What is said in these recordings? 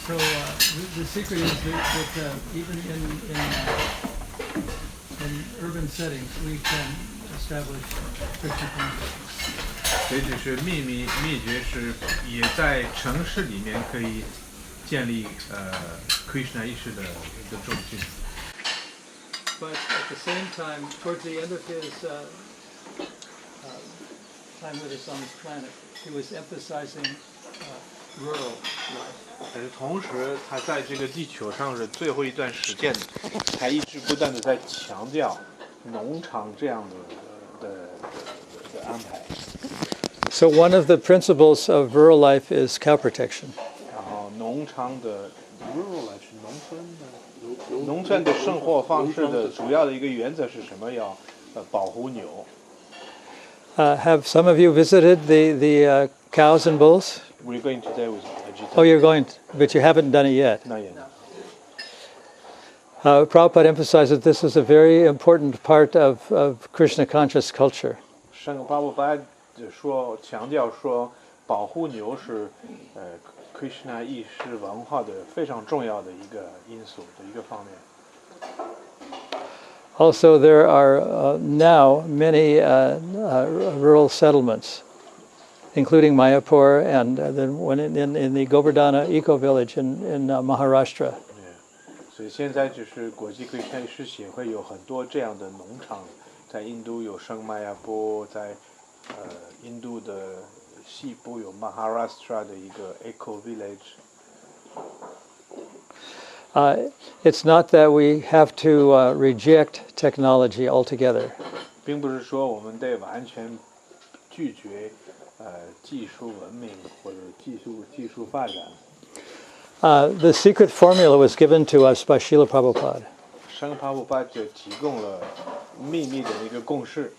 So the secret is that even in urban settings, we can establish Krishna consciousness. 所以就是秘诀是也在城市里面可以建立Krishna 意识的一个重心。But at the same time, towards the end of his time with us on this planet, he was emphasizing rural life. 但是同时，他在这个地球上是最后一段时间，还一直不断的在强调农场这样的安排。So one of the principles of rural life is cow protection. 然后农场的 rural life 是农村的生活方式的主要的一个原则是什么？要保护牛。Have some of you visited the cows and bulls? We're going today with Ajita. Oh, you're going, but you haven't done it yet. Not yet. Prabhupada emphasized that this is a very important part of Krishna conscious culture. 圣巴布巴强调说，保护牛是Krishna 意识文化的非常重要的一个因素的一个方面。Also, there are now many rural settlements, including Mayapur and then one in the Govardhan eco-village in Maharashtra. 所以现在就是国际Krishna 意识协会有很多这样的农场，在印度有圣迈亚波，在印度的西部有 Maharashtra 的一个 eco village。It's not that we have to reject technology altogether. 并不是说我们得完全拒绝技术文明或者技术发展。The secret formula was given to us by Srila Prabhupada. 圣帕布巴就提供了秘密的一个公式。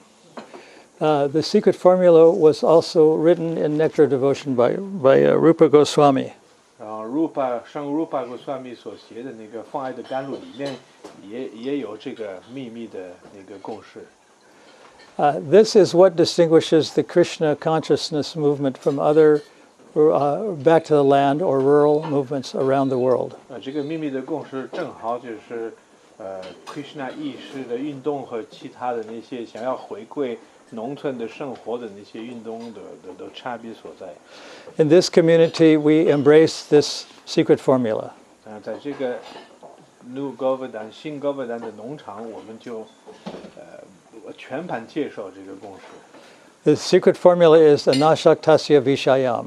The secret formula was also written in Nectar Devotion by Rupa Goswami. 然后圣 Rupa Goswami 所写的那个放爱的甘露里面也有这个秘密的那个公式。This is what distinguishes the Krishna consciousness movement from other back to the land or rural movements around the world. 这个秘密的共识正好就是Krishna 意识的运动和其他的那些想要回归农村的生活的那些运动的差别所在。In this community, we embrace this secret formula. 在这个 New Govardhan 新 Govardhan 的农场，我们就全盘接受这个共识。The secret formula is anashaktasya vishayam.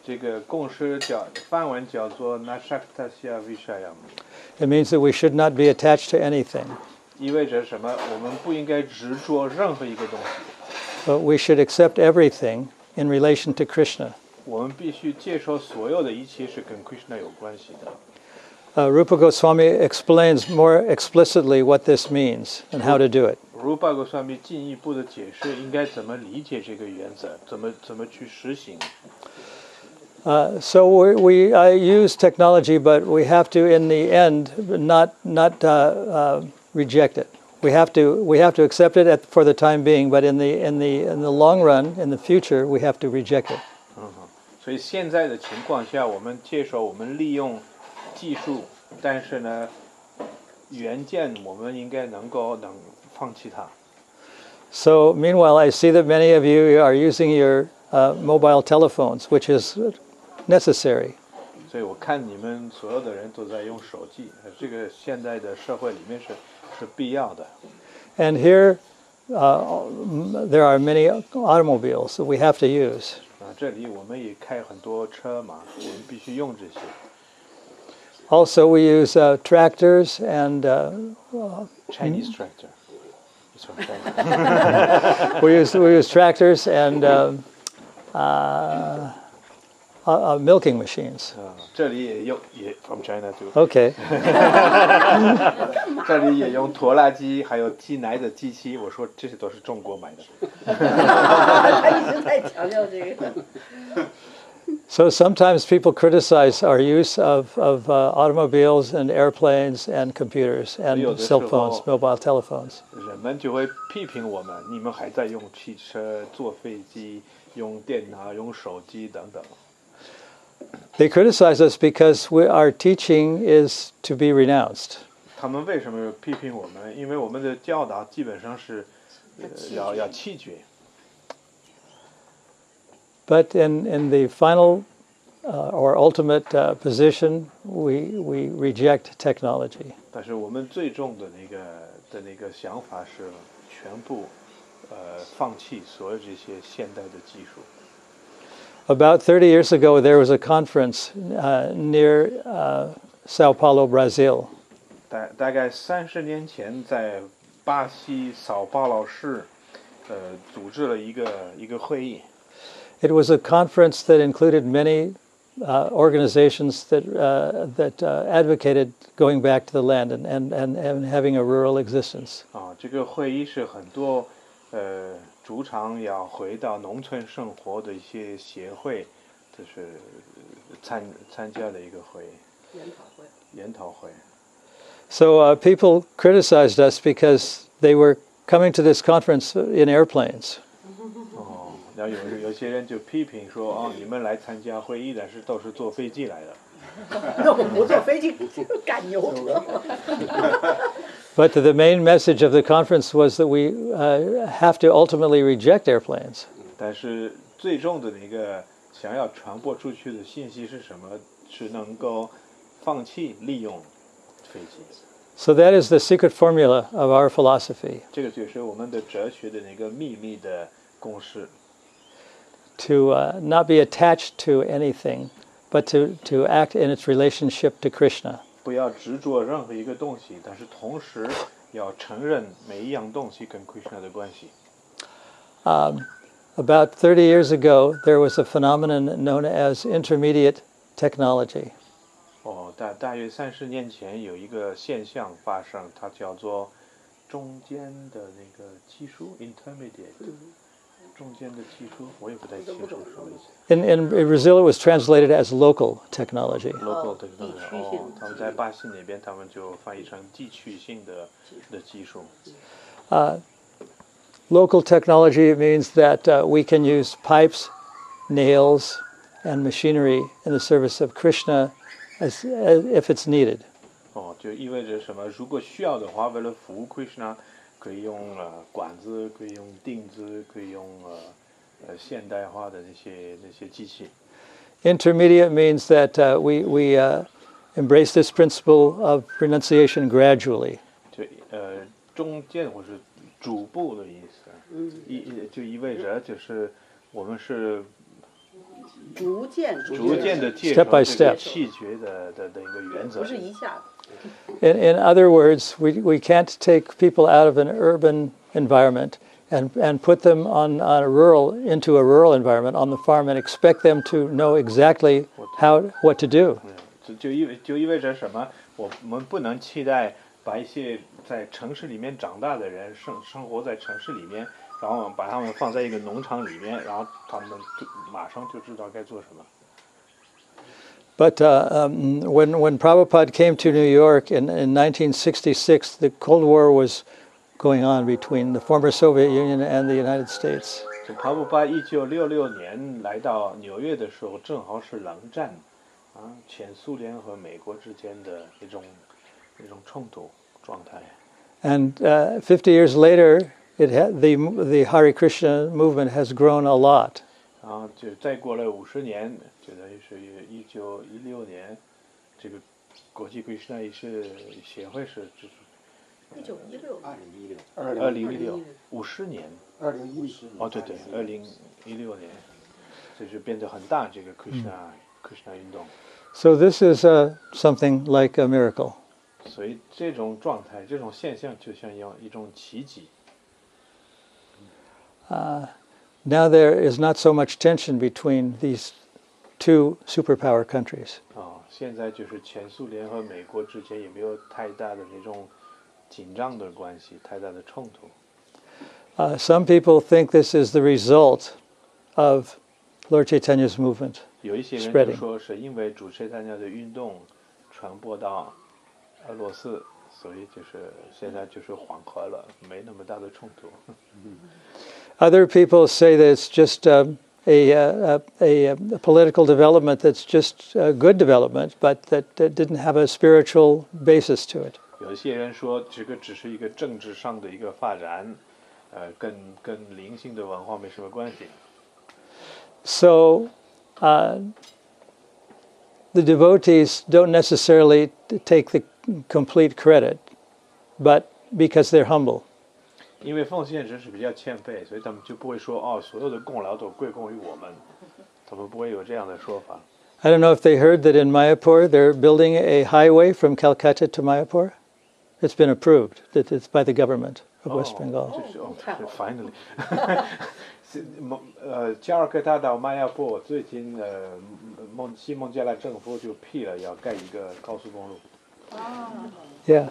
这个共识梵文叫做 Nashaktasya Vishayam。It means that we should not be attached to anything. 意味着什么？我们不应该执着任何一个东西。But we should accept everything in relation to Krishna. 我们必须接受所有的一切是跟 Krishna 有关系的。Rupa Goswami explains more explicitly what this means and how to do it. Rupa Goswami 进一步的解释应该怎么理解这个原则，怎么去实行。So we use technology, but we have to, in the end, not reject it. We have to accept it for the time being, but in the long run, in the future, we have to reject it. 所以现在的情况下，我们接受我们利用技术，但是呢，原件我们应该能放弃它。So meanwhile, I see that many of you are using your mobile telephones, which is necessary. 所以我看你们所有的人都在用手机，这个现在的社会里面是必要的。And here, there are many automobiles that we have to use. 这里我们也开很多车嘛，我们必须用这些。Also, we use tractors and Chinese tractor. It's from China. we use tractors and milking machines. 这里也from China too. Okay. 这里也用拖拉机，还有挤奶的机器。我说这些都是中国买的。他一直在强调这个。So sometimes people criticize our use of automobiles and airplanes and computers and cell phones, mobile telephones. 人们就会批评我们，你们还在用汽车、坐飞机、用电脑、用手机等等。They criticize us because our teaching is to be renounced. 他们为什么批评我们？因为我们的教导基本上是要弃绝。But in the final or ultimate position, we reject technology. 但是我们最终的那个想法是全部放弃所有这些现代的技术。About 30 years ago, there was a conference near Sao Paulo, Brazil. 大概30年前，在巴西扫巴劳市，组织了一个会议。It was a conference that included many organizations that advocated going back to the land and having a rural existence. 这个会议是很多主张要回到农村生活的一些协会，就是参加的一个会议。研讨会。So people criticized us because they were coming to this conference in airplanes. 然后有些人就批评说，你们来参加会议，但是都是坐飞机来的。那我不坐飞机，赶牛车。But the main message of the conference was that we have to ultimately reject airplanes. 但是最终的那个想要传播出去的信息是什么？是能够放弃利用飞机。So that is the secret formula of our philosophy. 这个就是我们的哲学的那个秘密的公式。To not be attached to anything, but to act in its relationship to Krishna. 不要执着任何一个东西，但是同时要承认每一样东西跟 Krishna 的关系。About 30 years ago, there was a phenomenon known as intermediate technology. 大约30年前有一个现象发生，它叫做中间的那个技术 （intermediate）。中间的技术，我也不太清楚什么意思。In Brazil, it was translated as local technology. Local technology，他们在巴西那边，他们就翻译成地区性的技术。Local technology means that we can use pipes, nails, and machinery in the service of Krishna as if it's needed. 就意味着什么？如果需要的话，为了服务 Krishna。可以用管子，可以用钉子，可以用现代化的那些机器。Intermediate means that we embrace this principle of renunciation gradually. 就中间或是逐步的意思，就意味着就是我们是逐渐的接受 step by 这个 step 弃绝的一个原则。不是一下子。In other words, we can't take people out of an urban environment and put them into a rural environment on the farm and expect them to know exactly what to do. 就意味着什么？我们不能期待把一些在城市里面长大的人生活在城市里面，然后把他们放在一个农场里面，然后他们马上就知道该做什么。But when Prabhupada came to New York in 1966, the Cold War was going on between the former Soviet Union and the United States. Prabhupada 1966年来到纽约的时候，正好是冷战，前苏联和美国之间的一种冲突状态。And 50 years later, the Hare Krishna movement has grown a lot. 然后就再过了50年，就等于是1916年，这个国际 Krishna 仪式协会是2016 50年，2016对2016年，就是变得很大这个 Krishna 运动。So this is something like a miracle. 所以这种状态、这种现象就像一种奇迹。Now there is not so much tension between these two superpower countries. 现在就是前苏联和美国之间也没有太大的那种紧张的关系，太大的冲突。Some people think this is the result of Lord Chaitanya's movement 有一些人就 spreading. 说是因为主持Chaitanya的运动传播到俄罗斯，所以就是现在就是缓和了，没那么大的冲突。Other people say that it's just a political development that's just a good development, but that didn't have a spiritual basis to it. 有一些人说，这个只是一个政治上的一个发展，跟灵性的文化没什么关系。So, the devotees don't necessarily take the complete credit, but because they're humble. 因为奉献者是比较谦卑，所以他们就不会说哦，所有的功劳都归功于我们，他们不会有这样的说法。I don't know if they heard that in Mayapur they're building a highway from Calcutta to Mayapur. It's been approved. It's by the government of West Bengal. finally 加尔各答到迈亚布最近西孟加拉政府就批了要盖一个高速公路。Yeah.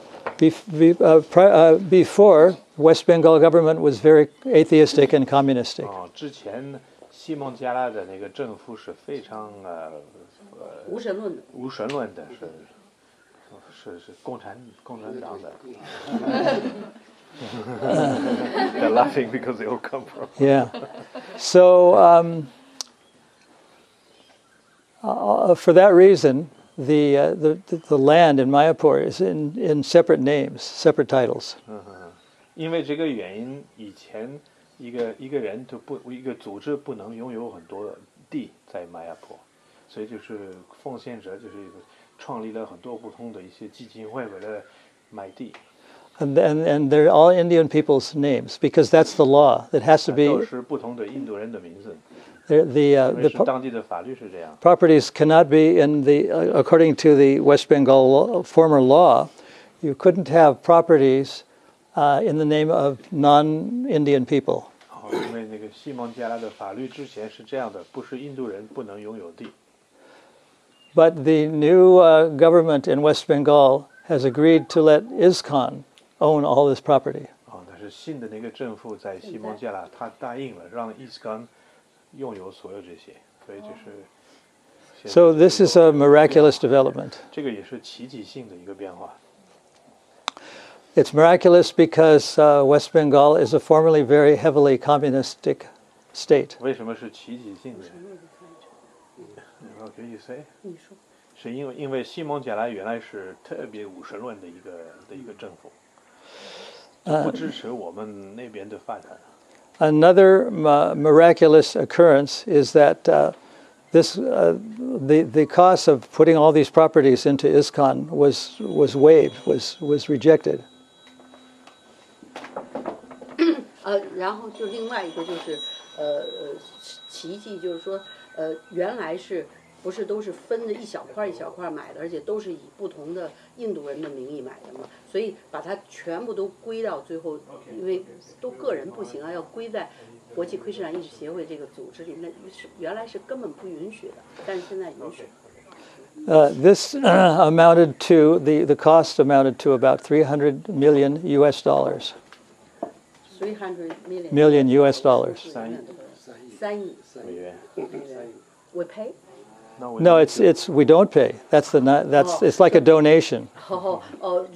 Before, West Bengal government was very atheistic and communistic. 之前西孟加拉的那个政府是非常无神论的，无神论的，是共产党的。They're laughing because they all come from. Yeah. So for that reason, the land in Mayapur is in separate names, separate titles. 因为这个原因，以前一个人一个组织不能拥有很多地在迈亚坡，所以就是奉献者就是创立了很多不同的一些基金会，为了买地。And they're all Indian people's names because that's the law. It has to be. 都是不同的印度人的名字。当地的法律是这样。Properties cannot be in according to the West Bengal former law, you couldn't have properties in the name of non-Indian people. 因为那个西孟加拉的法律之前是这样的，不是印度人不能拥有地。But the new government in West Bengal has agreed to let ISKCON own all this property. 但是新的那个政府在西孟加拉，他答应了让 ISKCON 拥有所有这些，所以就是。So this is a miraculous development. 这个也是奇迹性的一个变化。It's miraculous because West Bengal is a formerly very heavily communistic state. 为什么是奇迹性的？What can you say？ 是因为西孟加拉原来是特别无神论的一个政府，不支持我们那边的发展。Another miraculous occurrence is that the cost of putting all these properties into ISKCON was waived, was rejected. 然后就另外一个就是奇迹，就是说原来不是都是分着一小块一小块买的，而且都是以不同的印度人的名义买的嘛，所以把它全部都归到最后，因为都个人不行啊，要归在国际亏善艺术协会这个组织里，那原来是根本不允许的，但是现在允许。This amounted to the cost amounted to about $300 million US. 300 million US dollars. 3亿美元。We pay? No, it's we don't pay. It's like a donation.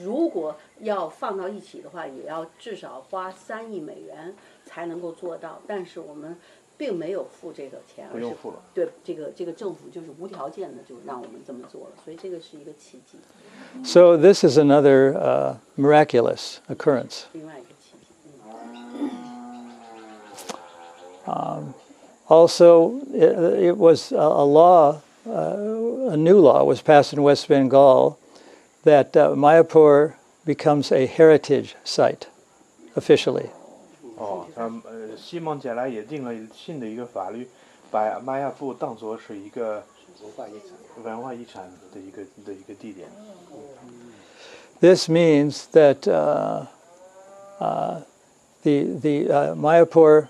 如果要放到一起的话，也要至少花3亿美元才能够做到。但是我们并没有付这个钱，不用付了。对，这个政府就是无条件的就让我们这么做了，所以这个是一个奇迹。So this is another miraculous occurrence. 另外一个奇迹。Also, it was a law, a new law was passed in West Bengal that Mayapur becomes a heritage site officially. 西孟加拉也定了新的一个法律，把迈亚布当作是一个文化遗产的一个地点。This means that the Mayapur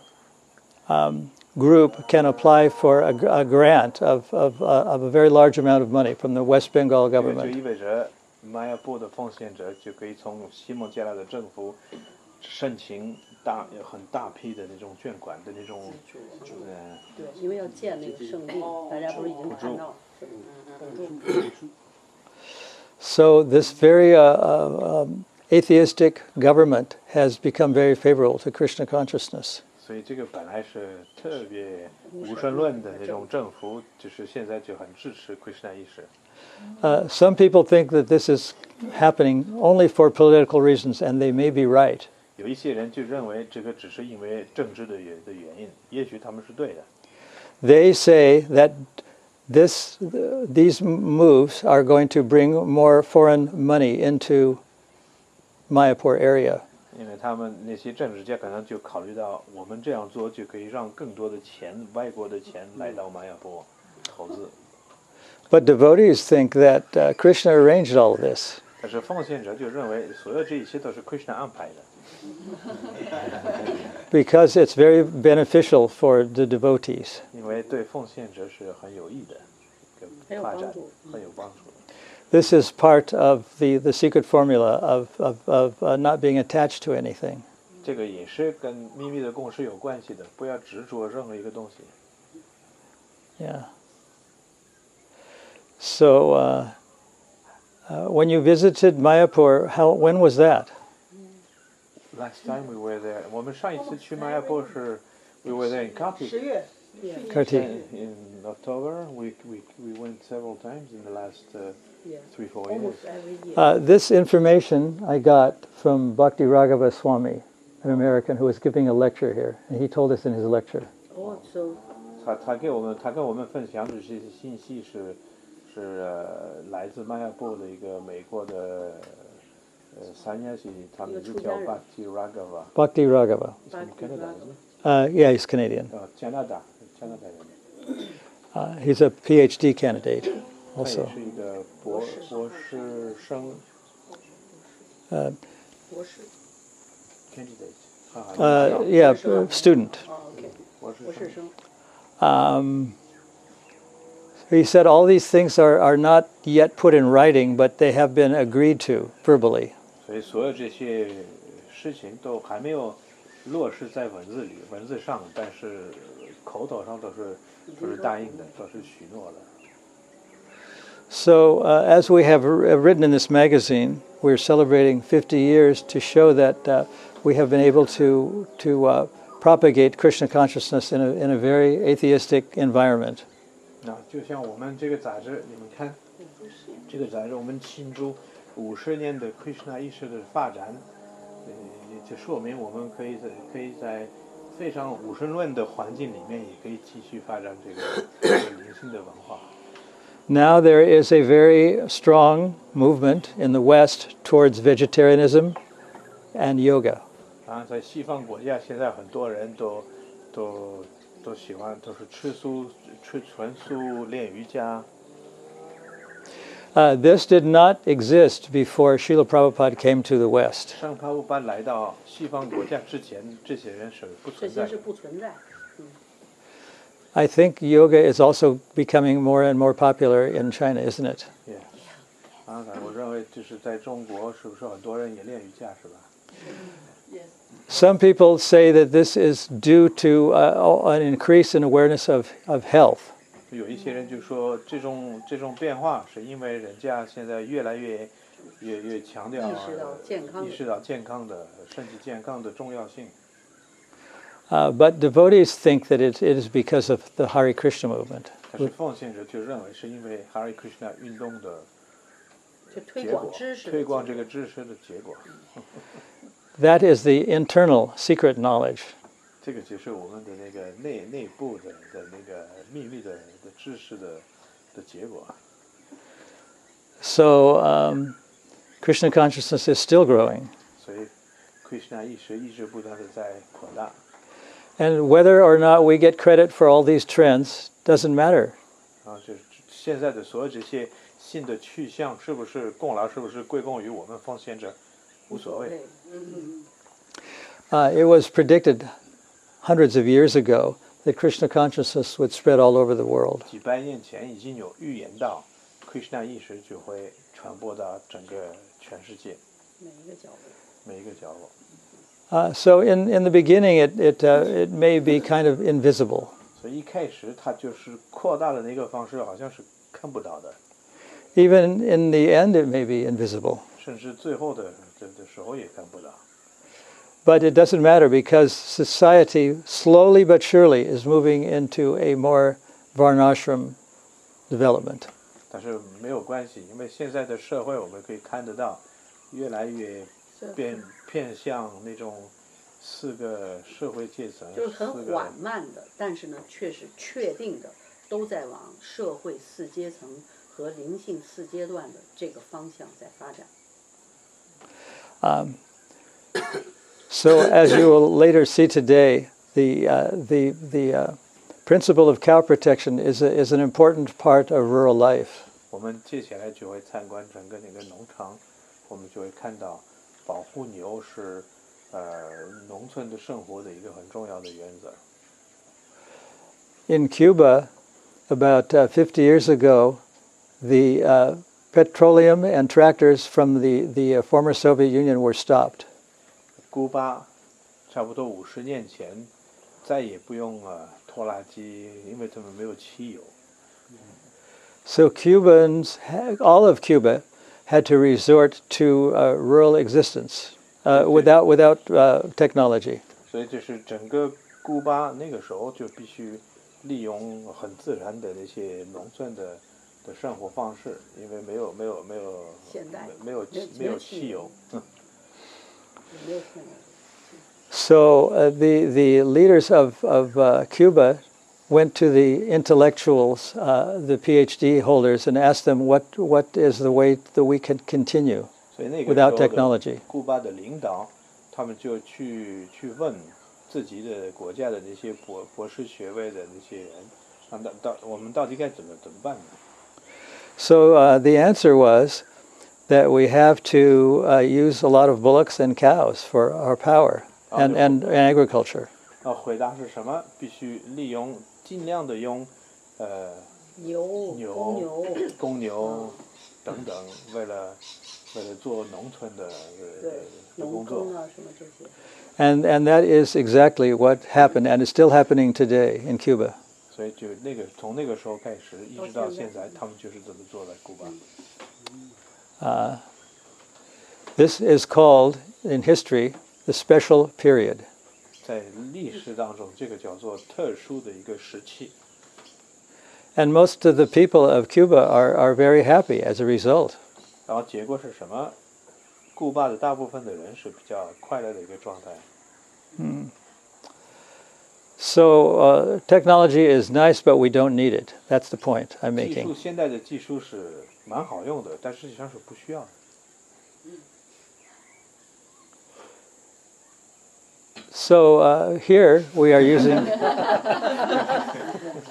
group can apply for a grant of a very large amount of money from the West Bengal 就 government. 意味着迈亚布的奉献者就可以从西孟加拉的政府申请很大批的那种捐款的那种。对，因为要建那个圣地，大家不是已经看到补助。So this very atheistic government has become very favorable to Krishna consciousness. 所以这个本来是特别无神论的那种政府，就是现在就很支持 Krishna 意识。Some people think that this is happening only for political reasons, and they may be right. 有一些人就认为这个只是因为政治的原因，也许他们是对的。They say that these moves are going to bring more foreign money into Mayapur area. 因为他们那些政治家可能就考虑到，我们这样做就可以让更多的钱，外国的钱来到玛雅坡投资。But devotees think that Krishna arranged all of this. 但是奉献者就认为，所有这一切都是 Krishna 安排的。Because it's very beneficial for the devotees. 因为对奉献者是很有益的，一个发展很有帮助。This is part of the secret formula of not being attached to anything. 这个也是跟秘密的共识有关系的，不要执着任何一个东西。Yeah. So when you visited Mayapur, when was that? Last time we were there， 我们上一次去玛雅坡是 we were there in Kartik. 10月 Kartik. In October, we went several times in the last 3-4 years. almost every year. This information I got from Bhakti Raghava Swami, an American who was giving a lecture here, and he told us in his lecture. Oh, so 他跟我们分享的这些信息是来自玛雅坡的一个美国的sannyasi，他名字叫 Bhakti Raghava。 Bhakti Raghava. From Canada, isn't it? Yeah, he's Canadian. 加拿大人。 He's a PhD candidate 他也 also. 是一个博士生 博士 candidate， 他好像 Yeah, student. ，OK，博士博士生。生。He said all these things are not yet put in writing, but they have been agreed to verbally. 所以所有这些事情都还没有落实在文字上，但是口头上都是答应的，都是许诺的。So, as we have written in this magazine, we're celebrating 50 years to show that we have been able to propagate Krishna consciousness in a very atheistic environment. 那就像我们这个杂志，你们看，这个杂志我们庆祝50年的 Krishna 意识的发展，也就说明我们可以在非常无神论的环境里面，也可以继续发展这个灵性的文化。Now there is a very strong movement in the West towards vegetarianism and yoga. 当然，在西方国家，现在很多人都喜欢，都是吃纯素、练瑜伽。This did not exist before Srila Prabhupada came to the West. 上帕布巴来到西方国家之前，这些人是不存在的。这些是不存在。I think yoga is also becoming more and more popular in China, isn't it? Yeah. 当然，我认为就是在中国，是不是很多人也练瑜伽，是吧？ Some people say that this is due to an increase in awareness of health. 有一些人就说，这种变化是因为人家现在越来越强调意识到健康的身体健康的重要性。But devotees think that it is because of the Hare Krishna movement. 但是奉献者就认为是因为 Hare Krishna 运动的推结果，推广这个知识的结果。That is the internal secret knowledge. 这个就是我们的那个内部的那个秘密的知识的结果。So Krishna consciousness is still growing. 所以 Krishna 意识一直不断的在扩大。And whether or not we get credit for all these trends doesn't matter. 就是现在的所有这些新的去向，是不是功劳，是不是归功于我们奉献者，无所谓。It was predicted hundreds of years ago that Krishna consciousness would spread all over the world. 几百年前已经有预言到 ，Krishna 意识就会传播到整个全世界，每一个角落。So in the beginning, it may be kind of invisible. 所以一开始它就是扩大的那个方式，好像是看不到的。Even in the end, it may be invisible. 甚至最后的时候也看不到。But it doesn't matter because society slowly but surely is moving into a more varnashram development. 但是没有关系，因为现在的社会我们可以看得到，越来越偏向那种4个社会阶层，就是很缓慢的，但是呢，却是确定的，都在往社会4阶层和灵性4阶段的这个方向在发展。So as you will later see today, the principle of cow protection is an important part of rural life. 我们接下来就会参观整个那个农场，我们就会看到保护牛是农村的生活的一个很重要的原则。In Cuba, about 50 years ago, the petroleum and tractors from the former Soviet Union were stopped. 古巴差不多50年前再也不用拖拉机，因为他们没有汽油。So Cubans, all of Cuba, had to resort to rural existence without technology. 所以就是整个古巴那个时候就必须利用很自然的那些农村的生活方式，因为没有汽油。So the leaders of Cuba went to the intellectuals, the PhD holders, and asked them what is the way that we can continue without technology. 古巴的领导，他们就去问自己的国家的那些博士学位的那些人，我们到底该怎么办呢？ So the answer was that we have to use a lot of bullocks and cows for our power and agriculture. 回答是什么？必须尽量的用公牛等等，为了做农村的工作。And that is exactly what happened, and is still happening today in Cuba. 所以就从那个时候开始，一直到现在，他们就是这么做的。古巴。This is called in history the special period. 在历史当中，这个叫做特殊的一个时期。And most of the people of Cuba are very happy as a result. 然后结果是什么？古巴的大部分的人是比较快乐的一个状态。So technology is nice, but we don't need it. That's the point I'm making. 现在的技术是蛮好用的，但实际上是不需要的。So here we are using.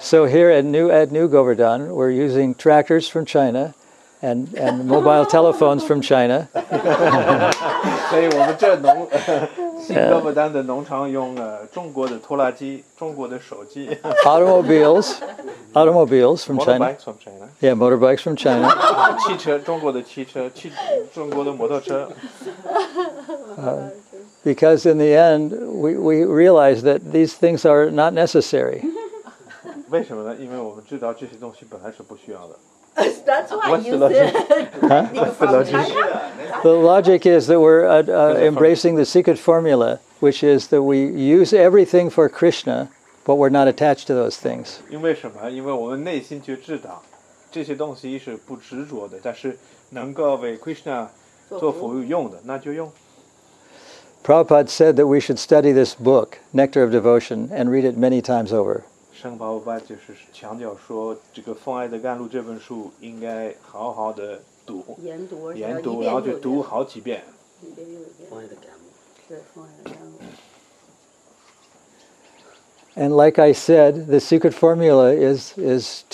So here at New Govardhan, we're using tractors from China, and mobile telephones from China. 所以我们这新哥本丹的农场用中国的拖拉机、中国的手机。Automobiles from China. Motorbikes from China. Yeah, motorbikes from China. 汽车，中国的汽车，中国的摩托车。Because in the end, we realize that these things are not necessary. 为什么呢？因为我们知道这些东西本来是不需要的。That's why What's you the logic? said from China. The logic is that we're embracing the secret formula, which is that we use everything for Krishna, but we're not attached to those things. 因为什么？因为我们内心就知道这些东西是不执着的，但是能够为 Krishna 做服务用的，那就用。Prabhupada said that we should study this book, Nectar of Devotion, and read it many times over. 圣保罗就是强调说，这个《奉爱的甘露》这本书应该好好的研读，然后就读好几遍。And like I said, the secret formula is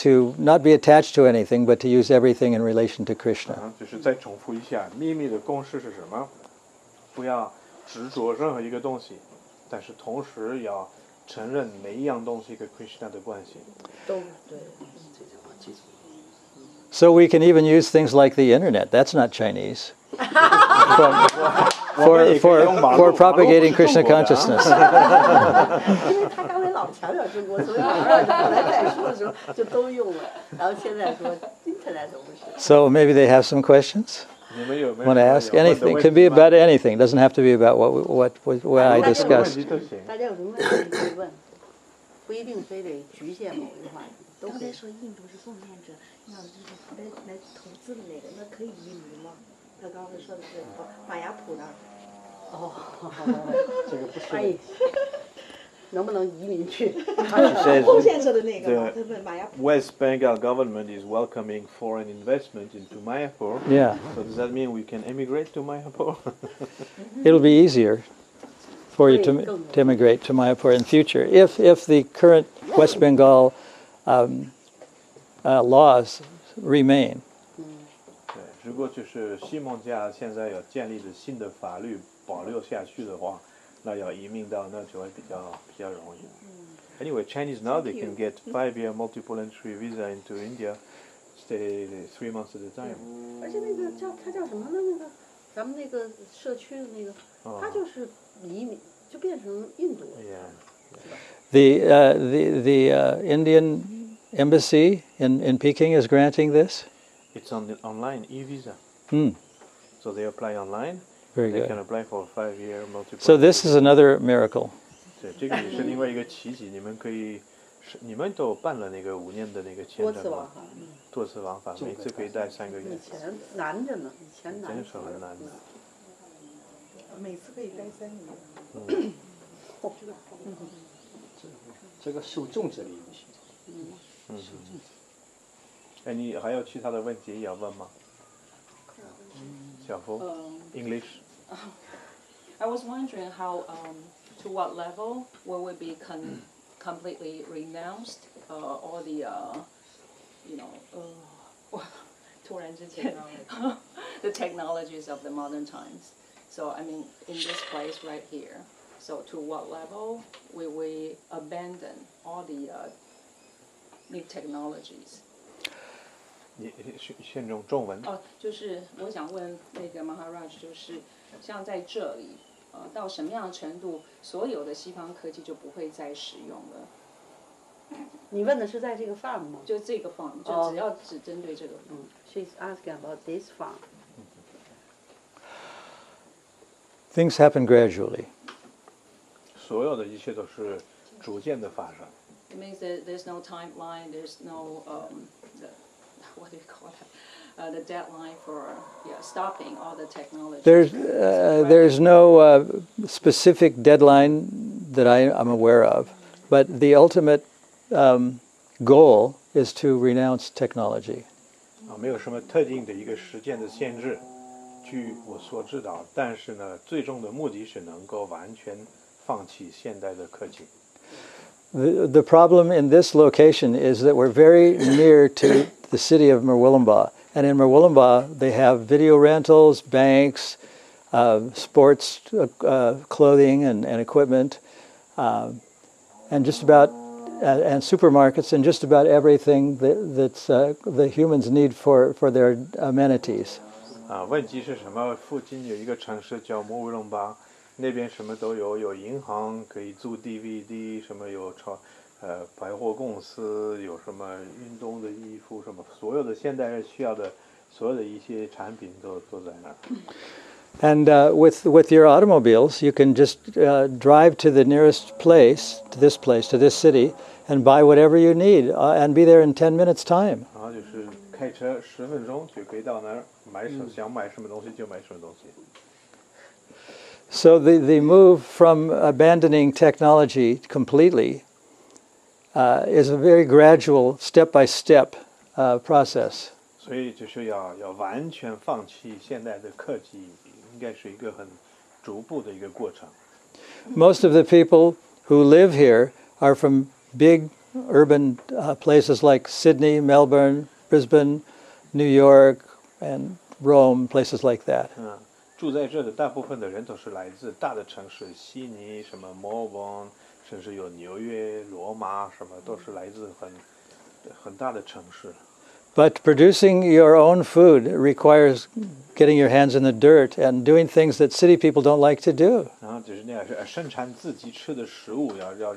to not be attached to anything, but to use everything in relation to Krishna. 就是再重复一下，秘密的公式是什么？不要执着任何一个东西，但是同时要承认每一样东西跟 Krishna 的关系。So we can even use things like the internet. That's not Chinese. for propagating Krishna consciousness. 因为他刚才老强调中国，所以马上就后来再说的时候就都用了，然后现在说 Internet 都不是。So maybe they have some questions? 你们有没有 want to 什么 ask 有问的 anything. 问 Can 题 be 吗 about anything. Doesn't have to be about what I 任何 discuss. 问题都行。大家有什么问题可以问，不一定非得局限某一个话题，都可以。刚才说印度是奉献者，那就是来投资的那个，那可以移民吗？他刚才说的是马雅普那儿。哦，这个不是翻译，能不能移民去？ 奉献者的那个嘛， The 他问马雅普。 West Bengal government is welcoming foreign investment into Mayapur. Yeah, So does that mean we can emigrate to Mayapur? it'll be easier for you to immigrate to Mayapur in future if the current West Bengal laws remain. 对，如果就是西孟加现在有建立的新的法律保留下去的话，那要移民到那就会比较容易。Anyway, Chinese now they can get 5-year multiple entry visa into India, stay 3 months at a time. 而且那个他叫什么呢？那个咱们那个社区的那个，他就是移民，就变成印度了。 Yeah. The Indian embassy in Peking is granting this. It's on the online e-visa. Hmm. So they apply online. Very They good. can apply for 5-year multiple. So this is another miracle. 对，这个也是另外一个奇迹。你们可以，你们都办了那个5年的那个签证吗？多次往返，每次可以待3个月。以前难着呢，以前难。真是很难的。每次可以待3年。这个受众者的游戏。哎，你还有其他的问题要问吗？小福，English。 I was wondering how, to what level will we be completely renounced all the,突然之间 the technologies of the modern times. So I mean, in this place right here. So to what level will we abandon all the new technologies? 你先用中文。就是我想问那个 Maharaj， 就是像在这里，到什么样的程度，所有的西方科技就不会再使用了？你问的是在这个 farm 吗？就这个 farm， 就只针对这个。She's asking about this farm. Things happen gradually. 所有的一切都是逐渐的发生。 It means that there's no timeline, there's no what do you call that? The deadline for stopping all the technology. There's no specific deadline that I'm aware of, but the ultimate goal is to renounce technology. 没有什么特定的一个时间的限制，据我所知道，但是呢，最终的目的是能够完全放弃现代的科技。 The problem in this location is that we're very near to the city of Murwillumbah. And in Murwillumbah, they have video rentals, banks, sports clothing and equipment, and just about, and supermarkets, and just about everything that's the humans need for their amenities. 问题是什么？附近有一个城市叫莫威隆巴。 那边什么都有，有银行可以租 DVD， 什么有百货公司，有什么运动的衣服，什么所有的现代人需要的所有的一些产品都在那儿。And with your automobiles, you can just drive to the nearest place, to this city, and buy whatever you need, and be there in 10 minutes' time. 然后就是开车10分钟就可以到那儿想买什么东西就买什么东西。 So the move from abandoning technology completely is a very gradual, step-by-step process. 所以就是要完全放弃现代的科技，应该是一个很逐步的一个过程。 Most of the people who live here are from big urban places like Sydney, Melbourne, Brisbane, New York, and Rome, places like that. 住在这的大部分的人都是来自大的城市，悉尼、什么墨尔本，甚至有纽约、罗马，什么都是来自很大的城市。 But producing your own food requires getting your hands in the dirt and doing things that city people don't like to do. 然后就是那样，生产自己吃的食物，要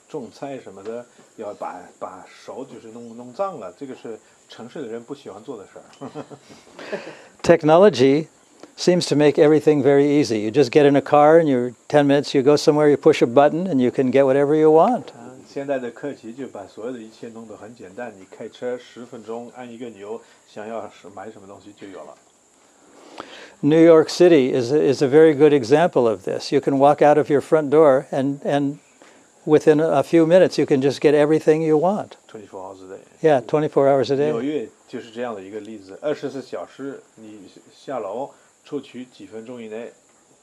种菜什么的，要把手就是弄脏了，这个是城市的人不喜欢做的事儿。Technology seems to make everything very easy. You just get in a car and you're 10 minutes, you go somewhere, you push a button and you can get whatever you want. 现在的科技就把所有的一切弄得很简单，你开车10分钟按一个钮，想要买什么东西就有了。New York City is a very good example of this. You can walk out of your front door and within a few minutes you can just get everything you want. 24 hours a day. Yeah, 24 hours a 纽 day. 约就是这样的一个例子，24小时你下楼出去几分钟以内，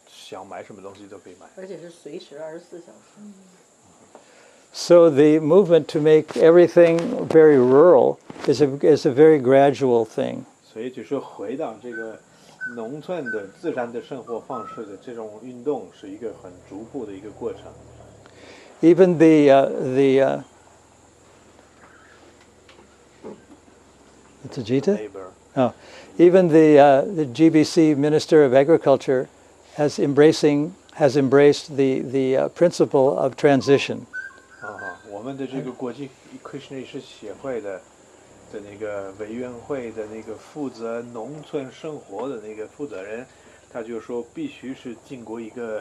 想买什么东西都可以买。而且是随时24小时。So the movement to make everything very rural is a very gradual thing. 所以就是回到这个农村的自然的生活方式的这种运动，是一个很逐步的一个过程。Even it's a Jita? Labor. Oh, even the GBC Minister of Agriculture has embraced the principle of transition. 我们的这个国际Krishna意识协会的那个委员会的那个负责农村生活的那个负责人，他就说必须是经过一个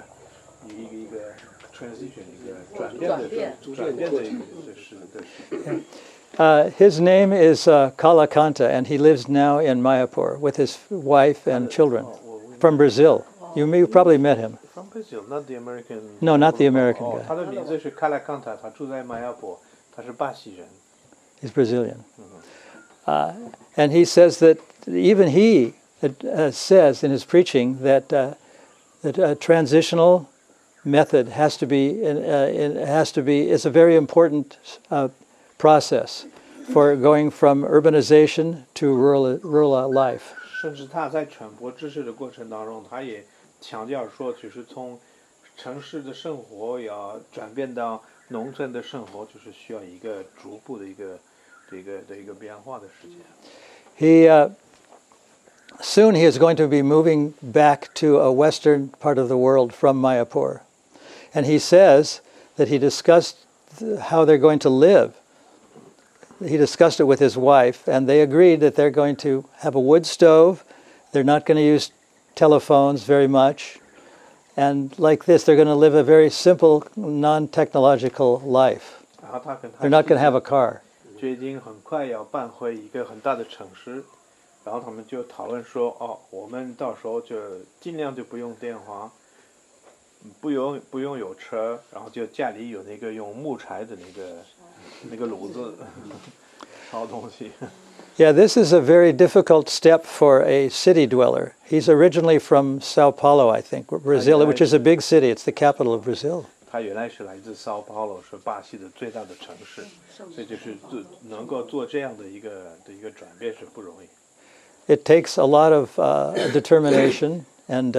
transition 一个转变的一个时间。His name is Kalakanta, and he lives now in Mayapur with his wife and children from Brazil. You probably met him. From Brazil, not the American. No, not the American guy. 他的名字是 Kalakanta， 他住在马亚坡，他是巴西人。He's Brazilian. And he says that even he says in his preaching that a transitional method is a very important process for going from urbanization to rural life. 甚至他在传播知识的过程当中，他也强调说，就是从城市的生活要转变到农村的生活，就是需要一个逐步的一个变化的时间。Soon he is going to be moving back to a western part of the world from Mayapur. And he says that he discussed how they're going to live. He discussed it with his wife, and they agreed that they're going to have a wood stove. They're not going to use telephones very much. And like this, they're going to live a very simple, non-technological life. They're not going to have a car. 决定很快要搬回一个很大的城市，然后他们就讨论说，我们到时候就尽量就不用电话，不用有车，然后就家里有那个用木柴的那个炉子烧东西。Yeah, this is a very difficult step for a city dweller. He's originally from Sao Paulo, I think, Brazil, which is a big city. It's the capital of Brazil. 他原来是来自 Sao Paulo， 是巴西的最大的城市，所以就是能够做这样的一个转变是不容易。It takes a lot of determination and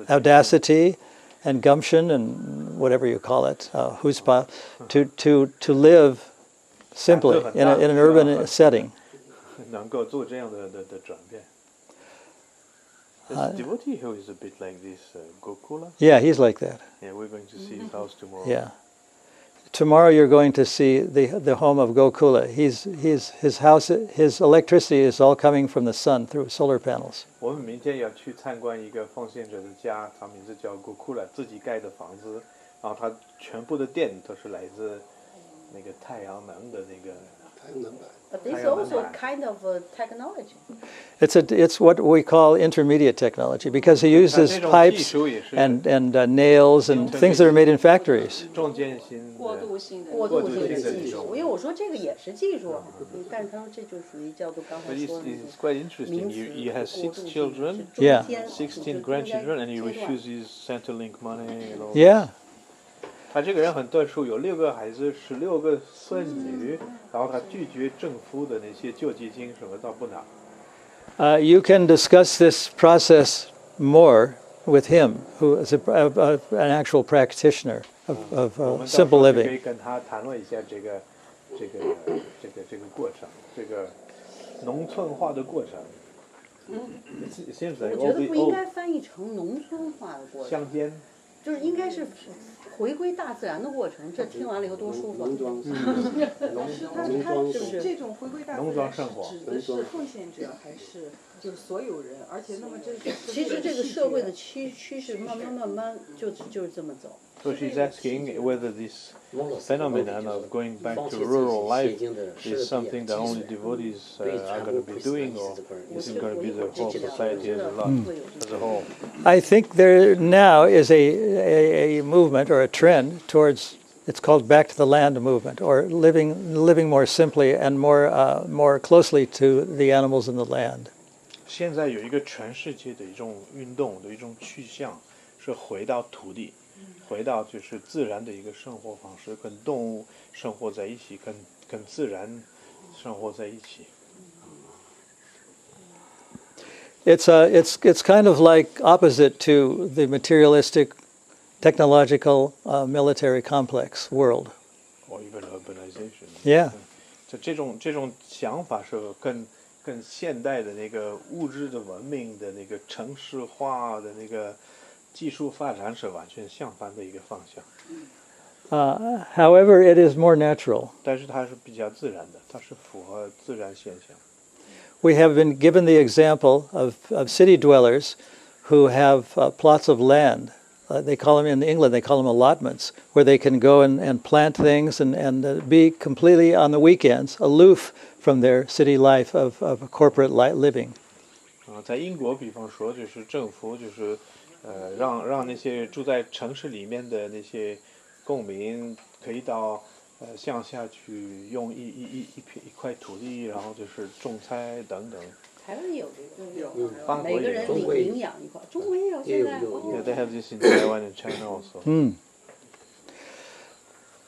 audacity and gumption and whatever you call it, chutzpah, to live simply in an urban setting. 能够做这样的转变。This devotee who is a bit like this, Gokula. Yeah, he's like that. Yeah, we're going to see his house tomorrow. Yeah. Tomorrow you're going to see the home of Gokula. His house, his electricity is all coming from the sun through solar panels. 我们明天要去参观一个奉献者的家，他名字叫 Gokula， 自己盖的房子，然后他全部的电都是来自那个太阳能的那个。But this is also kind of technology. It's what we call intermediate technology because he uses pipes and nails and things that are made in factories. 中间型过渡性的技术，因为我说这个也是技术，但是他说这就属于叫做刚才 But 说的 it's quite interesting. He has 6 children, Yeah. 16 grandchildren, and he refuses Centrelink money. And all Yeah. 他这个人很特殊，有6个孩子，16个孙女，然后他拒绝政府的那些救济金，什么都不拿。You can discuss this process more with him, who is an actual practitioner of simple 可以 living. 跟他谈论一下这个过程，这个农村化的过程。It seems like 我觉得不应该翻译成农村化的过程。乡间。就是应该是回归大自然的过程。这听完了以后多舒服。他是不是这种回归大自农然庄生活指的是奉献者还是就是所有人？而且那么这是其实这个社会的趋势慢慢就是这么走。So she's asking whether this phenomenon of going back to rural life is something that only devotees are going to be doing, or is it going to be the whole society as a whole? I think there now is a movement or a trend towards, it's called back to the land movement, or living more simply and more closely to the animals in the land. 现在有一个全世界的一种运动的一种趋向，是回到土地，回到就是自然的一个生活方式，跟动物生活在一起，跟自然生活在一起。It's kind of like opposite to the materialistic, technological, military complex world. Or even urbanization. Yeah. 这种想法是跟现代的那个物质的文明的那个城市化的那个技术发展是完全相反的一个方向。However, it is more natural. 但是它是比较自然的，它是符合自然现象。We have been given the example of city dwellers who have plots of land. They call them, in England, they call them allotments, where they can go and plant things and be completely, on the weekends, aloof from their city life of corporate living. 在英国，比方说，就是政府就是让那些住在城市里面的那些公民可以到乡下去用一块土地，然后就是种菜等等。台湾也有这个，法国也有。领养一块，中国也有现在。Yeah, they have this in Taiwan and China also.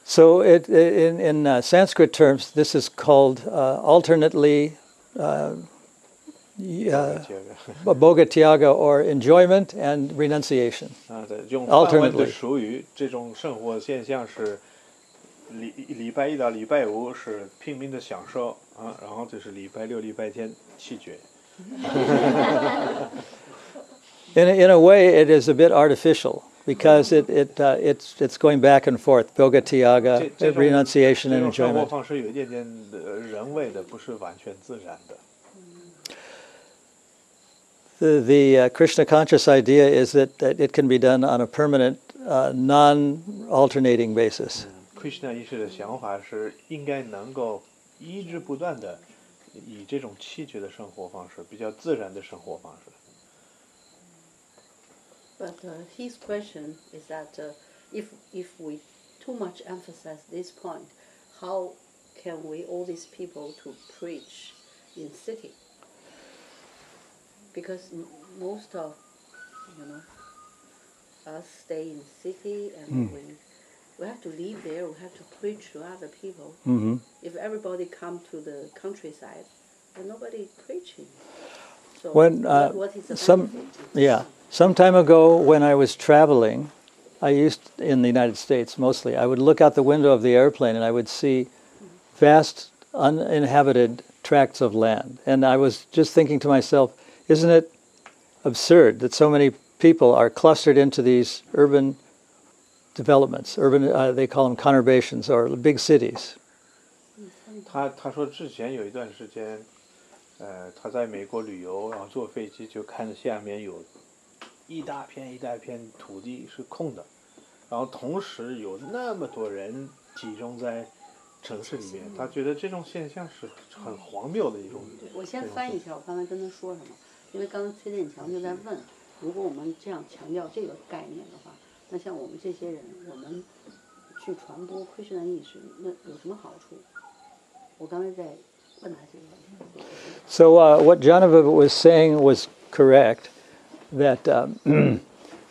So in Sanskrit terms, this is called alternately bhogatyaga, or enjoyment and renunciation. 用梵文的俗语，这种生活现象是礼拜一到礼拜五是拼命的享受啊，然后就是礼拜六、礼拜天弃绝。In a way, it is a bit artificial because it's going back and forth, bhogatyaga, renunciation, and enjoyment. 这种生活方式有一点点人为的，不是完全自然的。The Krishna conscious idea is that it can be done on a permanent, non-alternating basis. Krishna 意识的想法是应该能够一直不断的以这种弃绝的生活方式，比较自然的生活方式。But his question is that if we too much emphasize this point, how can we all these people to preach in city? Because most of us stay in city and we have to live there. We have to preach to other people. Mm-hmm. If everybody come to the countryside, then nobody preaching. So When, what is the benefit? Some time ago when I was traveling, in the United States mostly, I would look out the window of the airplane and I would see vast uninhabited tracts of land. And I was just thinking to myself, isn't it absurd that so many people are clustered into these urban developments, they call them conurbations, or big cities. 他说之前有一段时间，他在美国旅游，然后坐飞机就看着下面有一大片土地是空的，然后同时有那么多人集中在城市里面，他觉得这种现象是很荒谬的一种。我先翻译一下我刚才跟他说什么，因为刚才崔建强就在问，如果我们这样强调这个概念的话，那像我们这些人，我们去传播Krishna意识，那有什么好处？我刚才在问他这个问题。So what Janava was saying was correct, that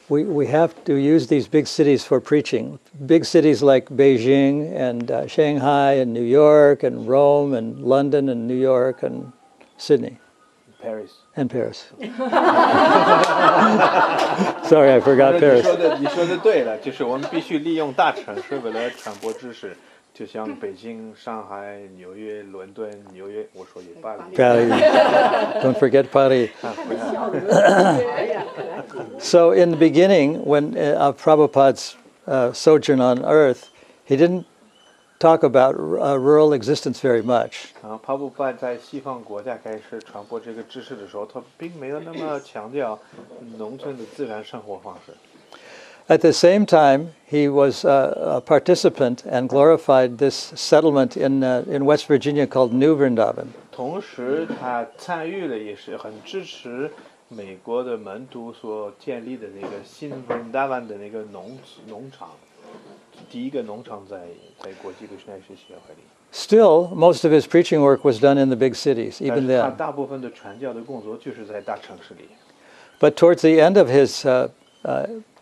we have to use these big cities for preaching. Big cities like Beijing and Shanghai and New York and Rome and London and New York and Sydney. Paris. And Paris. Sorry, I forgot Paris. 你说的对了，就是我们必须利用大城市为了传播知识，就像北京、上海、纽约、伦敦、纽约，我说也巴黎。Paris. Don't forget Paris. So in the beginning, when of Prabhupada's sojourn on Earth, he didn't talk about rural existence very much. 帕布巴在西方国家开始传播这个知识的时候，他并没有那么强调农村的自然生活方式。At the same time, he was a participant and glorified this settlement in West Virginia called New Vrindavan. 同时，他参与了，也是很支持美国的门徒所建立的那个新 Vrindavan 的那个农场，第一个农场在国际的宣誓协会里。Still, most of his preaching work was done in the big cities, even 他 then. 大部分的传教的工作就是在大城市里。But towards the end of his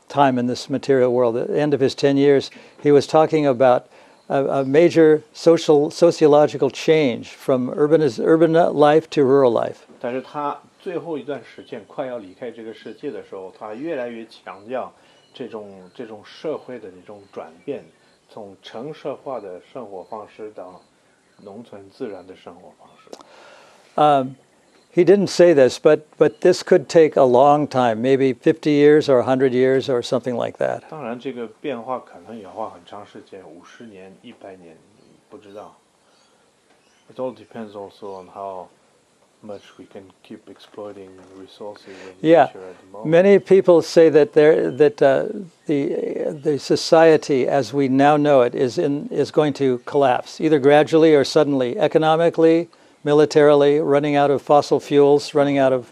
time in this material world, at the end of his 10 years, he was talking about a major sociological change from urban life to rural life. 但是他最后一段时间快要离开这个世界的时候，他越来越强调这种社会的这种转变，从城市化的生活方式到农村自然的生活方式。He didn't say this, but this could take a long time, maybe 50 years or 100 years or something like that. 当然，这个变化可能也花很长时间，50年、100年，不知道。It all depends also on how much we can keep exploiting resources of Yeah, nature at the moment. many people say that the society as we now know it is going to collapse, either gradually or suddenly, economically, militarily, running out of fossil fuels, running out of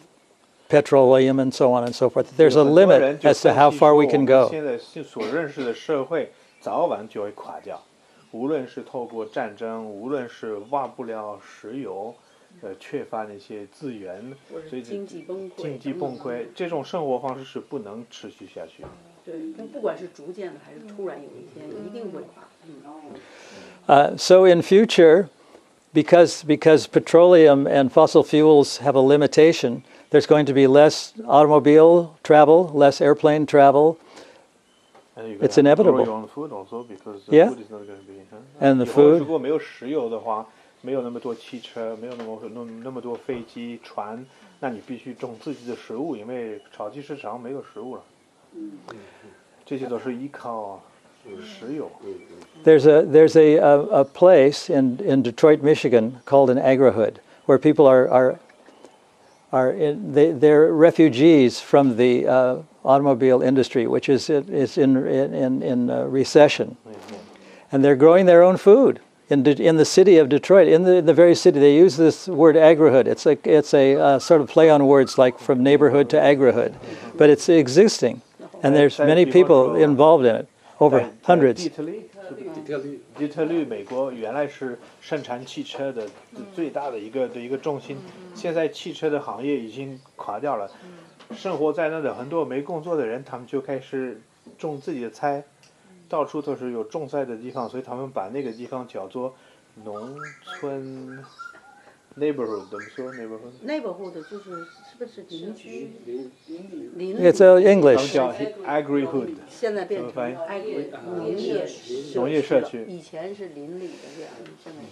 petroleum, and so on and so forth. There's a limit as to how far we can go. 现在所认识的社会早晚就会垮掉，无论是透过战争，无论是挖不了石油，缺乏那些资源，所以经济崩溃，这种生活方式是不能持续下去的。对，不管是逐渐的还是突然有一天，一定会垮。So in future, because petroleum and fossil fuels have a limitation, there's going to be less automobile travel, less airplane travel. It's inevitable. Grow your own food also because the Yeah. food is not going to be. And the 以后 food. 如果没有石油的话，没有那么多汽车，没有那么多飞机、船，那你必须种自己的食物，因为超级市场没有食物了。这些都是依靠石油。There's a place in Detroit, Michigan called an agrihood, where people they're refugees from the automobile industry, which is in recession, and they're growing their own food in the city of Detroit. In the very city, they use this word agrihood. It's a sort of play on words, like from neighborhood to agrihood, but it's existing, and there's many people involved in it, over hundreds. 底特律，美国原来是生产汽车的最大的一个重心，现在汽车的行业已经垮掉了。生活在那的很多没工作的人，他们就开始种自己的菜，到处都是有种菜的地方，所以他们把那个地方叫做农村 neighborhood， 怎么说 neighborhood 就是不是邻居？邻 It's 他们 English. 叫 agrihood。现在变成农业社区，以前是邻里的这样，现在是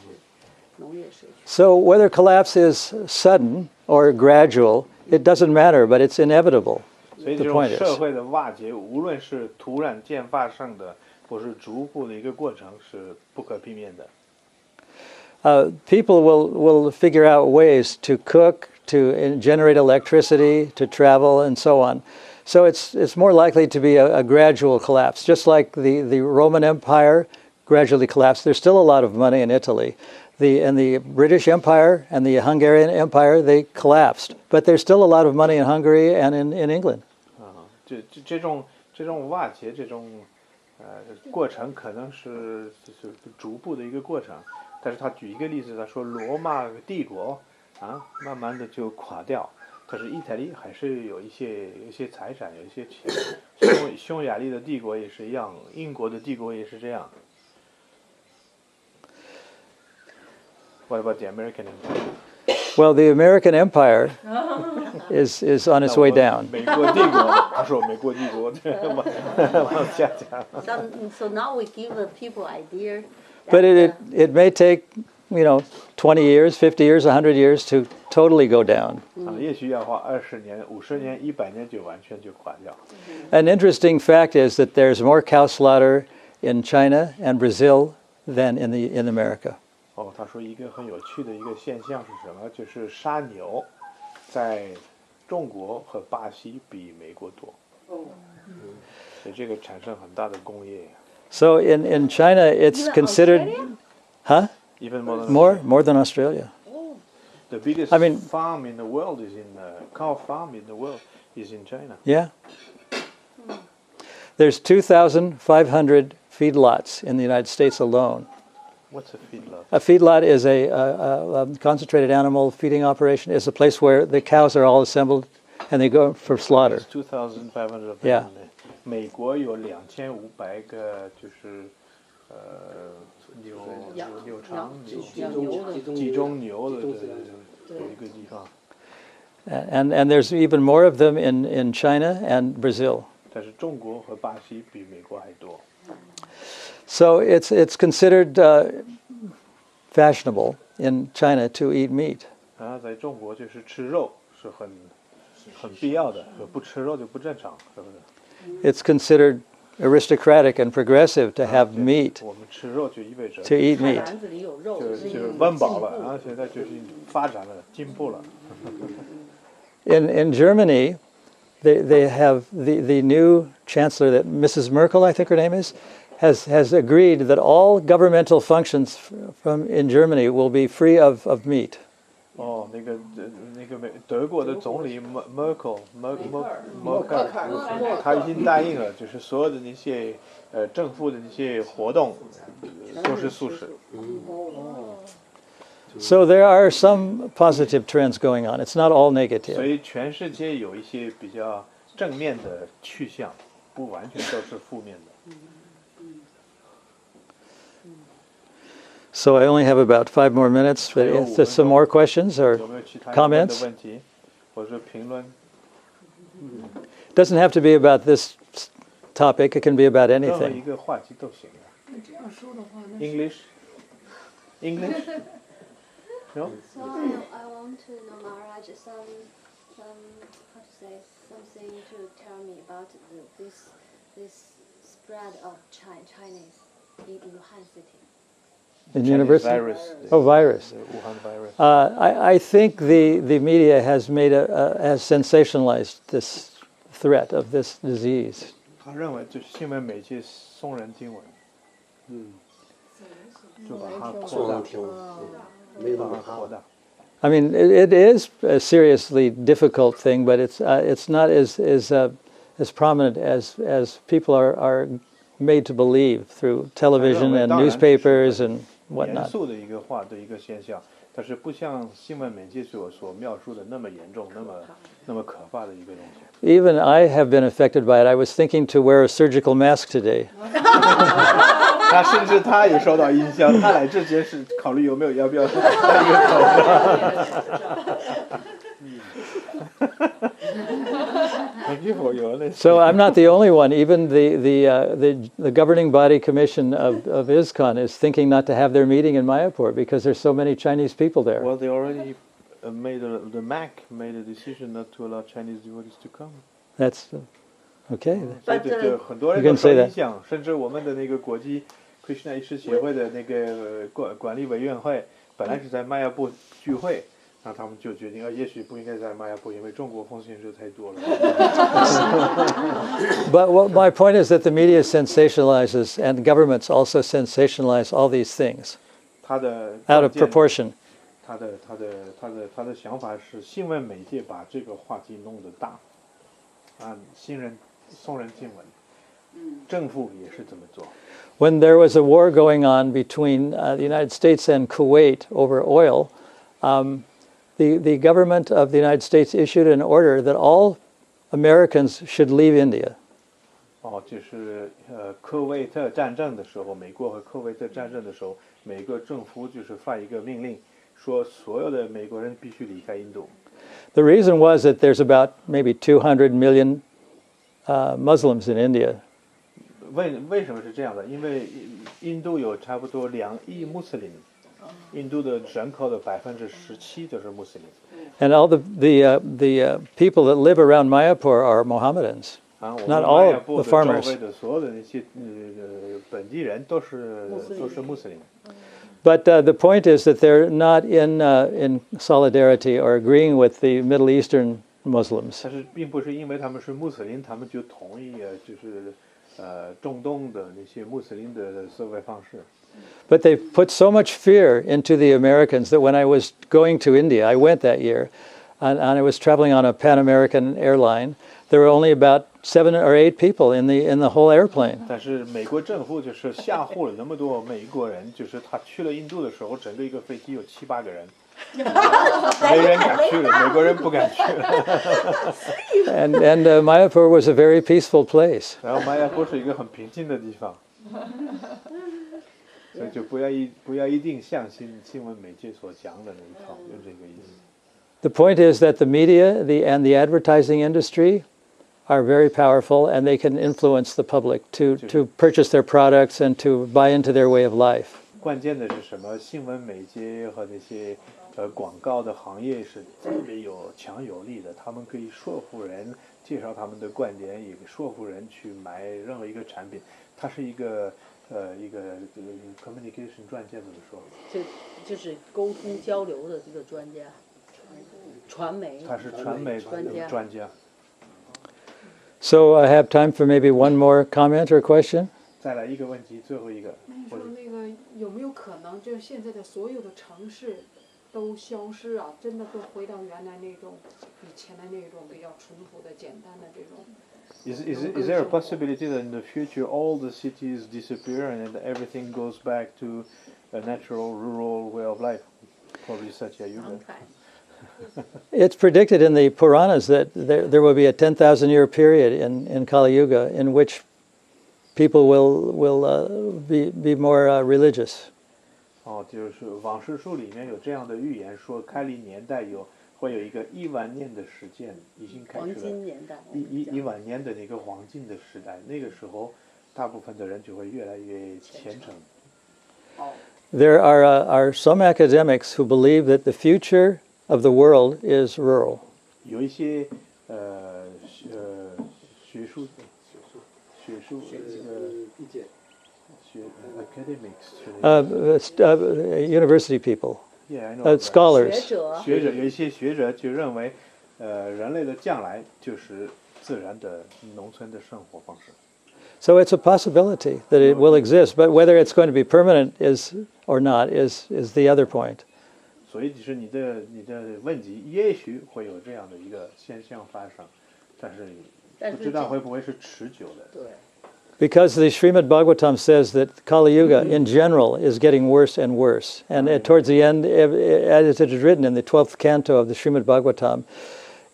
农业社区。So whether collapse is sudden or gradual, it doesn't matter, but it's inevitable. 所以 The 这种 point 社 is. 会的瓦解，无论是突然间发生的，或是逐步的一个过程，是不可避免的。People will figure out ways to cook, to generate electricity, to travel, and so on. So it's more likely to be a gradual collapse, just like the Roman Empire gradually collapsed. There's still a lot of money in Italy. The British Empire and the Hungarian Empire, they collapsed. But there's still a lot of money in Hungary and in England. 这种瓦解，这种过程可能是逐步的一个过程。但是他举一个例子，他说罗马帝国慢慢的就垮掉，可是意大利还是有一些财产，有一些钱。匈牙利的帝国也是一样，英国的帝国也是这样。What about the American Empire? Well, the American Empire is on its way down. 美国帝国，他说美国帝国，往下讲。So now we give the people idea. But it may take 20 years, 50 years, 100 years to totally go down. 也许要花20年、50年、100年就完全就垮掉。An interesting fact is that there's more cow slaughter in China and Brazil than in America. 他说一个很有趣的一个现象是什么？就是杀牛在中国和巴西比美国多。所以这个产生很大的工业。So in China, it's considered, huh? Even More than Australia. The biggest farm in the world is cow farm in the world is in China. Yeah. There's 2,500 feedlots in the United States alone. What's a feedlot? A feedlot is a concentrated animal feeding operation. It's a place where the cows are all assembled and they go for slaughter. It's 2,500 of them. Yeah. 美国有2500个，就是牛场集中牛的有一个地方。And there's even more of them in China and Brazil. 但是中国和巴西比美国还多。So it's considered fashionable in China to eat meat. 在中国就是吃肉是很必要的，不吃肉就不正常，是不是？ It's considered aristocratic and progressive to have meat. 我们吃肉就意味着 To eat meat. 就是温饱了，然后现在就是发展了，进步了。In Germany, they have the new chancellor, that Mrs. Merkel, I think her name is, has agreed that all governmental functions in Germany will be free of meat. 那个德国的总理Merkel，他已经答应了，就是所有的那些政府的那些活动都是素食。So there are some positive trends going on. It's not all 所 negative. 以全世界有一些比较正面的去向，不完全都是负面的。So I only have about 5 more minutes. But if there's some more questions or 有没有其他 comments? 问题或者说评论？ Doesn't have to be about this topic. It can be about 任何一 anything. 个话题都行。English? No? So I want to know, Maharaj, some how to say, something to tell me about this spread of Chinese in Wuhan city. In Chinese university? virus. Oh, virus. The Wuhan virus. I think the media has has sensationalized this threat of this disease. 他认为就是新闻媒介耸人听闻，就把它扩大，把它扩大。I mean, it is a seriously difficult thing, but it's not as prominent as people are made to believe through television and newspapers and 严 whatnot. 肃的一个现象，但是不像新闻媒介所描述的那么严重，那么可怕的一个东西。Even I have been affected by it. I was thinking to wear a surgical mask today. 他甚至他也受到影响，他来之前是考虑要不要戴一个口罩。So I'm not the only one. Even the governing body commission of ISKCON is thinking not to have their meeting in Mayapur because there's so many Chinese people there. Well, they already the MAC made a decision not to allow Chinese devotees to come. That's okay. 所以就很多人都受影响，甚至我们的那个国际 Krishna 医师协会的那个管理委员会本来是在迈亚布聚会。那他们就决定，也许不应该在迈亚布，因为中国风险者太多了。But what my point is that the media sensationalizes, and governments also sensationalize all these things out of proportion. 他的想法是，新闻媒介把这个话题弄得大，耸人听闻。政府也是这么做。When there was a war going on between the United States and Kuwait over oil, the government of the United States issued an order that all Americans should leave India. 就是科威特战争的时候，美国和科威特战争的时候，美国政府就是发一个命令，说所有的美国人必须离开印度。The reason was that there's about maybe 200 million Muslims in India. 为什么是这样的？因为印度有差不多2亿穆斯林。印度的人口的17%就是穆斯林。And all the people that live around Mayapur are Mohammedans. 我们 Not 玛 all 雅部 the 的周 farmers. 围的所有的那些本地人都是穆斯林。But the point is that they're not in solidarity or agreeing with the Middle Eastern Muslims. 但是并不是因为他们是穆斯林，他们就同意就是中东的那些穆斯林的思维方式。But they put so much fear into the Americans that when I was going to India, I went that year, and I was traveling on a Pan American airline. There were only about 7 or 8 people in the whole airplane. 但是美国政府就是吓唬了那么多美国人，就是他去了印度的时候，整个一个飞机有7、8个人，没人敢去了，美国人不敢去了。And Mayapur was a very peaceful place. 然后玛雅坡是一个很平静的地方，所以就不要一定相信新闻媒介所讲的那一套，就这个意思。The point is that the media and the advertising industry are very powerful, and they can influence the public to purchase their products and to buy into their way of life. 关键的是什么？新闻媒介和那些广告的行业是特别强有力的，他们可以说服人介绍他们的观点，也说服人去买任何一个产品。它是一个communication 专家怎么说？就是沟通交流的一个专家，传媒。他是传媒专家。So I have time for maybe one more comment or question. 再来一个问题，最后一个。那你说那个有没有可能，就是现在的所有的城市都消失啊？真的都回到原来那种以前的那种比较淳朴的、简单的这种。Is there a possibility that in the future all the cities disappear and everything goes back to a natural rural way of life? Probably Satya Yuga. It's predicted in the Puranas that there will be a 10,000-year period in Kali Yuga in which people will be more religious. 就是往事书里面有这样的预言，说开历年代会有一个1万年的时间已经开始了，黄金年代1万年的那个黄金的时代，那个时候大部分的人就会越来越虔诚。There are some academics who believe that the future of the world is rural. 有一些学术意见。academics university people. Yeah, I know. Scholars. 学者有一些学者就认为，人类的将来就是自然的农村的生活方式。So it's a possibility that it will exist, but whether it's going to be permanent or not is the other point. 所以就是你的问题，也许会有这样的一个现象发生，但是不知道会不会是持久的。对。Because the Srimad Bhagavatam says that Kali Yuga in general is getting worse and worse. And towards the end, as it is written in the 12th canto of the Srimad Bhagavatam,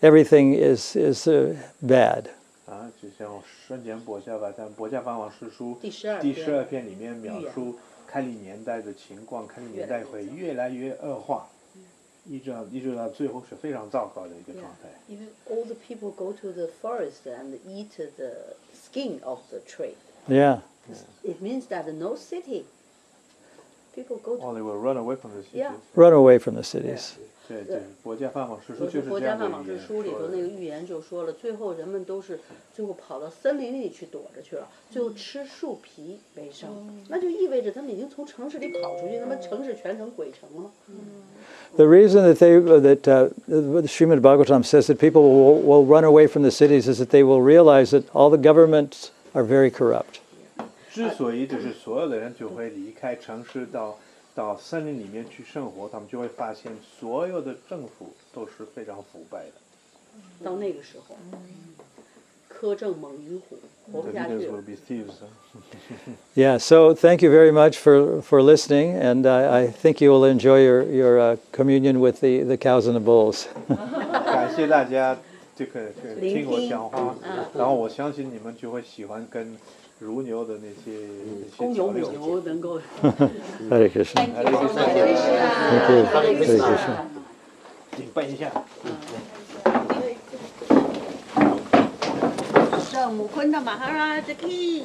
everything is bad. 就像圣简博伽梵王世书第12篇里面描述开历年代的情况，开历年代会越来越恶化，一直到最后是非常糟糕的一个状态。Even all the people go to the forest and eat the skin of the tree. Yeah. It means that no city. People go to. They will run away from the cities. Yeah. Run away from the cities. 对，博伽梵王世书就是国这样的家范往志书里头那个预言就说了，最后人们都是最后跑到森林里去躲着去了，最后吃树皮为生，那就意味着他们已经从城市里跑出去，那么城市全成鬼城了。The reason that the Srimad Bhagavatam says that people will run away from the cities is that they will realize that all the governments are very corrupt. 之所以就是所有的人就会离开城市到森林里面去生活，他们就会发现所有的政府都是非常腐败的。到那个时候，苛政猛于虎，活不下去 Leaders 了。 will be thieves. Yeah, so thank you very much for listening, and I think you will enjoy your communion with the cows and the bulls. 感谢大家这个听我讲话，然后我相信你们就会喜欢跟如牛的那些公牛、母交流。牛能够。Hare Krishna. Thank you. Hare Krishna. 请拜一下。圣母坤的马哈拉吉基。